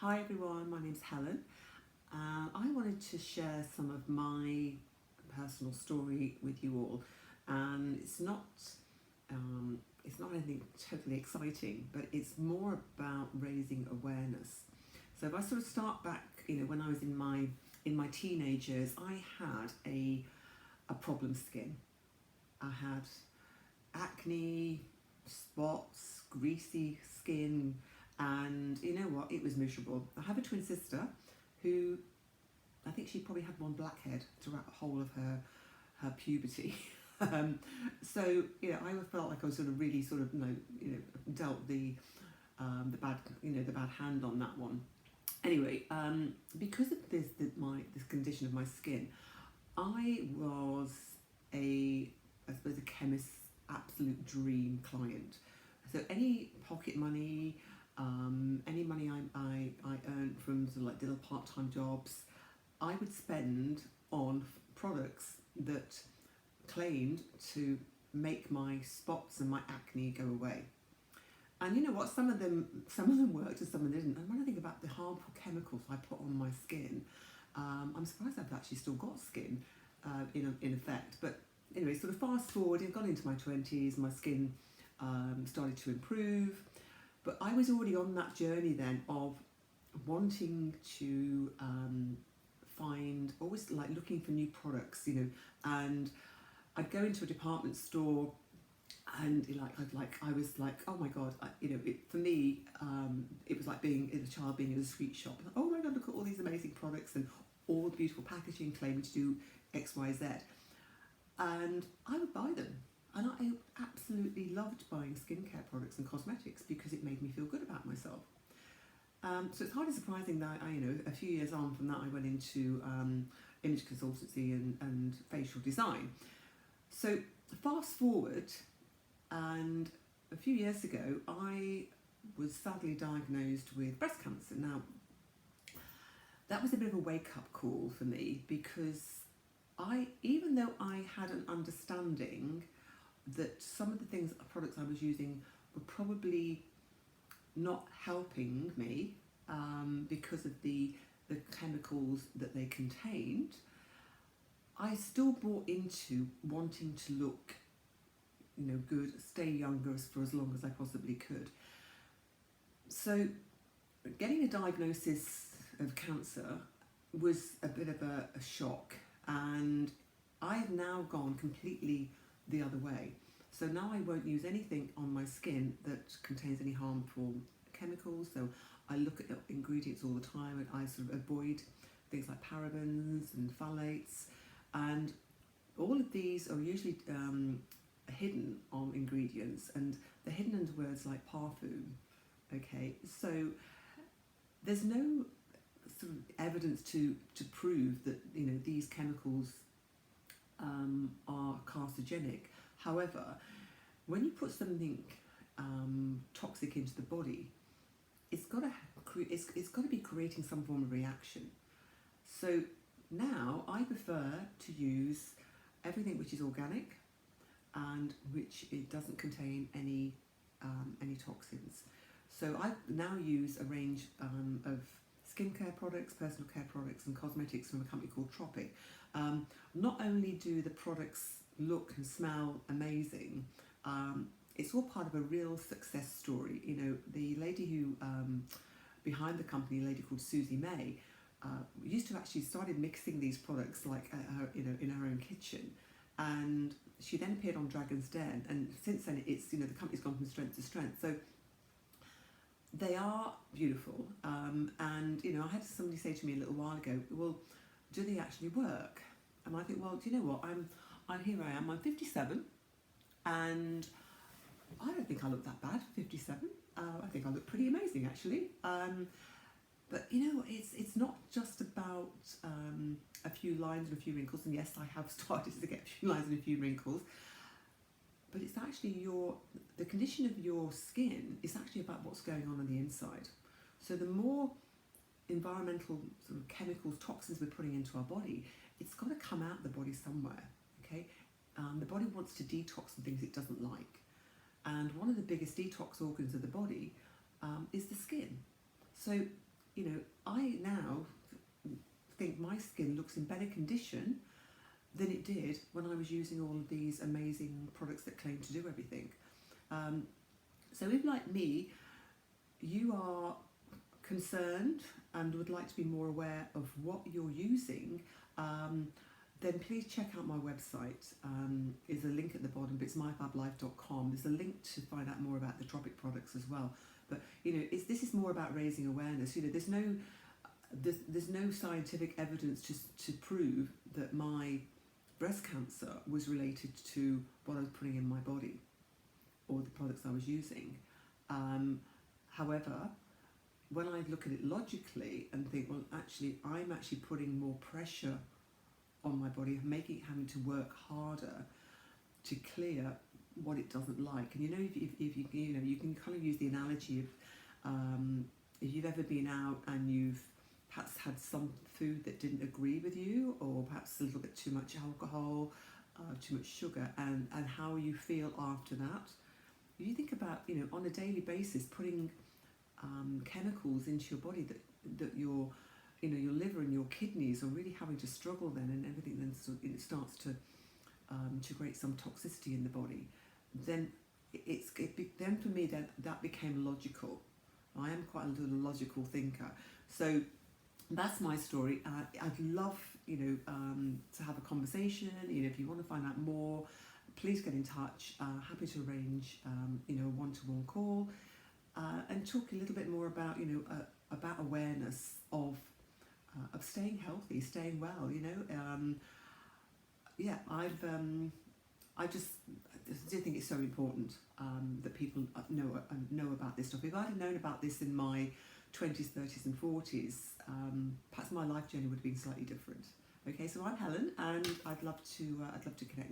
Hi everyone, my name's Helen. I wanted to share some of my personal story with you all, and it's not anything totally exciting, but it's more about raising awareness. So if I sort of start back, when I was in my teenage years, I had a problem skin. I had acne, spots, greasy skin, and you know what? It was miserable. I have a twin sister who I think she probably had one blackhead throughout the whole of her puberty. So I felt like I was sort of really sort of dealt the bad the bad hand on that one. Anyway, because of this condition of my skin, I was I suppose a chemist's absolute dream client. So any pocket money, any money I earned from sort of like little part-time jobs, I would spend on products that claimed to make my spots and my acne go away. And you know what? Some of them worked and some of them didn't. And when I think about the harmful chemicals I put on my skin, I'm surprised I've actually still got skin in effect. But anyway, sort of fast forward, I've gone into my 20s, my skin started to improve. But I was already on that journey then of wanting to find, always like looking for new products, and I'd go into a department store and I was like, oh my god, for me, it was like being a child being in a sweet shop. Like, oh my god, look at all these amazing products and all the beautiful packaging claiming to do X, Y, Z, and I would buy them. And I absolutely loved buying skincare products and cosmetics because it made me feel good about myself. So it's hardly surprising that a few years on from that, I went into image consultancy and facial design. So fast forward, and a few years ago, I was sadly diagnosed with breast cancer. Now, that was a bit of a wake-up call for me because even though I had an understanding that some of the products I was using were probably not helping me because of the chemicals that they contained, I still bought into wanting to look good, stay younger for as long as I possibly could. So getting a diagnosis of cancer was a bit of a shock, and I've now gone completely the other way. So now I won't use anything on my skin that contains any harmful chemicals. So I look at the ingredients all the time, and I sort of avoid things like parabens and phthalates, and all of these are usually hidden on ingredients, and they're hidden under words like parfum. Okay, so there's no sort of evidence to prove that these chemicals are carcinogenic. However, when you put something toxic into the body, it's got to be creating some form of reaction. So now I prefer to use everything which is organic and which it doesn't contain any toxins. So I now use a range of skincare products, personal care products and cosmetics from a company called Tropic. Not only do the products look and smell amazing, it's all part of a real success story. The lady who behind the company, a lady called Susie May, used to actually started mixing these products like in her own kitchen, and she then appeared on Dragon's Den, and since then it's the company's gone from strength to strength. So they are beautiful, and I had somebody say to me a little while ago, well, do they actually work? And I think, well, do you know what? I'm 57, and I don't think I look that bad for 57. I think I look pretty amazing actually. But it's not just about a few lines and a few wrinkles, and yes, I have started to get a few lines and a few wrinkles, but it's actually the condition of your skin is actually about what's going on the inside. So the more environmental sort of chemicals, toxins we're putting into our body, it's got to come out of the body somewhere, okay? The body wants to detox the things it doesn't like, and one of the biggest detox organs of the body is the skin. So I now think my skin looks in better condition than it did when I was using all of these amazing products that claim to do everything. Um, so if, like me, you are concerned and would like to be more aware of what you're using, then please check out my website. There's a link at the bottom, but it's myfablife.com. There's a link to find out more about the Tropic products as well. But this is more about raising awareness. There's no scientific evidence to prove that my breast cancer was related to what I was putting in my body or the products I was using. However, when I look at it logically and think, well, actually, I'm actually putting more pressure on my body, having to work harder to clear what it doesn't like. And if you can kind of use the analogy of if you've ever been out and you've perhaps had some food that didn't agree with you, or perhaps a little bit too much alcohol, too much sugar, and how you feel after that. If you think about, on a daily basis, putting chemicals into your body that your liver and your kidneys are really having to struggle then, and everything then it starts to create some toxicity in the body, then then for me that became logical. I am quite a little logical thinker, so that's my story. I'd love to have a conversation. If you want to find out more, please get in touch. Happy to arrange a one-to-one call and talk a little bit more about about awareness of staying healthy, staying well. I just do think it's so important that people know about this stuff. If I'd have known about this in my 20s, 30s, and 40s, perhaps my life journey would have been slightly different. Okay, so I'm Helen, and I'd love to connect.